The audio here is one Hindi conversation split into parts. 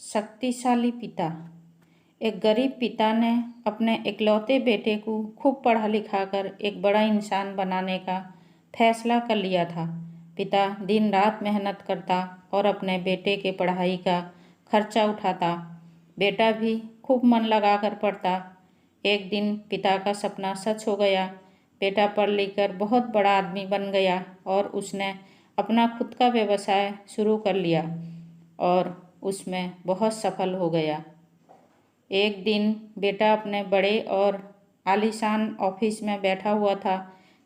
शक्तिशाली पिता। एक गरीब पिता ने अपने इकलौते बेटे को खूब पढ़ा लिखा कर एक बड़ा इंसान बनाने का फैसला कर लिया था। पिता दिन रात मेहनत करता और अपने बेटे के पढ़ाई का खर्चा उठाता। बेटा भी खूब मन लगाकर पढ़ता। एक दिन पिता का सपना सच हो गया। बेटा पढ़ लिख कर बहुत बड़ा आदमी बन गया और उसने अपना खुद का व्यवसाय शुरू कर लिया और उसमें बहुत सफल हो गया। एक दिन बेटा अपने बड़े और आलीशान ऑफिस में बैठा हुआ था।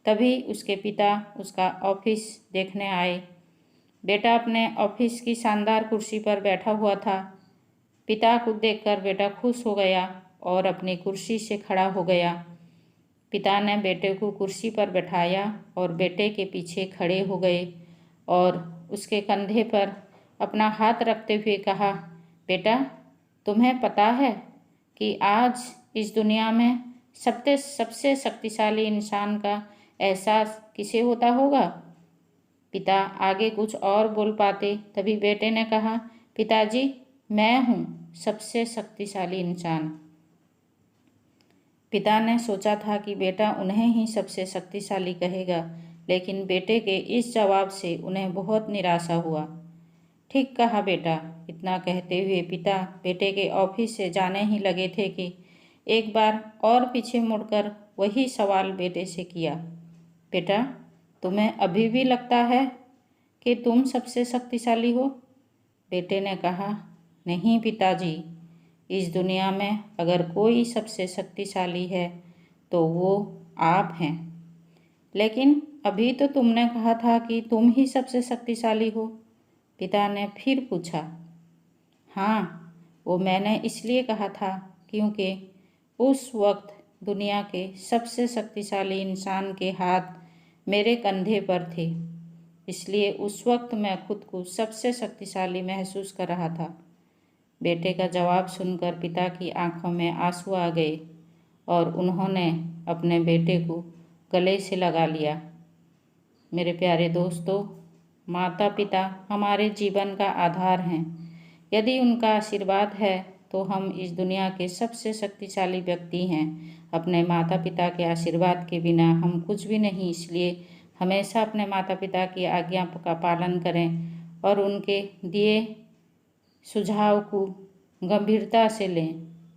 तभी उसके पिता उसका ऑफिस देखने आए। बेटा अपने ऑफिस की शानदार कुर्सी पर बैठा हुआ था। पिता को देखकर बेटा खुश हो गया और अपनी कुर्सी से खड़ा हो गया। पिता ने बेटे को कुर्सी पर बैठाया और बेटे के पीछे खड़े हो गए और उसके कंधे पर अपना हाथ रखते हुए कहा, बेटा, तुम्हें पता है कि आज इस दुनिया में सबसे शक्तिशाली इंसान का एहसास किसे होता होगा। पिता आगे कुछ और बोल पाते, तभी बेटे ने कहा, पिताजी, मैं हूँ सबसे शक्तिशाली इंसान। पिता ने सोचा था कि बेटा उन्हें ही सबसे शक्तिशाली कहेगा, लेकिन बेटे के इस जवाब से उन्हें बहुत निराशा हुआ। ठीक कहा बेटा, इतना कहते हुए पिता बेटे के ऑफिस से जाने ही लगे थे कि एक बार और पीछे मुड़कर वही सवाल बेटे से किया, बेटा, तुम्हें अभी भी लगता है कि तुम सबसे शक्तिशाली हो? बेटे ने कहा, नहीं पिताजी, इस दुनिया में अगर कोई सबसे शक्तिशाली है तो वो आप हैं। लेकिन अभी तो तुमने कहा था कि तुम ही सबसे शक्तिशाली हो। पिता ने फिर पूछा। हाँ, वो मैंने इसलिए कहा था क्योंकि उस वक्त दुनिया के सबसे शक्तिशाली इंसान के हाथ मेरे कंधे पर थे, इसलिए उस वक्त मैं खुद को सबसे शक्तिशाली महसूस कर रहा था। बेटे का जवाब सुनकर पिता की आंखों में आंसू आ गए और उन्होंने अपने बेटे को गले से लगा लिया। मेरे प्यारे दोस्तों, माता पिता हमारे जीवन का आधार हैं। यदि उनका आशीर्वाद है तो हम इस दुनिया के सबसे शक्तिशाली व्यक्ति हैं। अपने माता पिता के आशीर्वाद के बिना हम कुछ भी नहीं, इसलिए हमेशा अपने माता पिता की आज्ञा का पालन करें और उनके दिए सुझाव को गंभीरता से लें।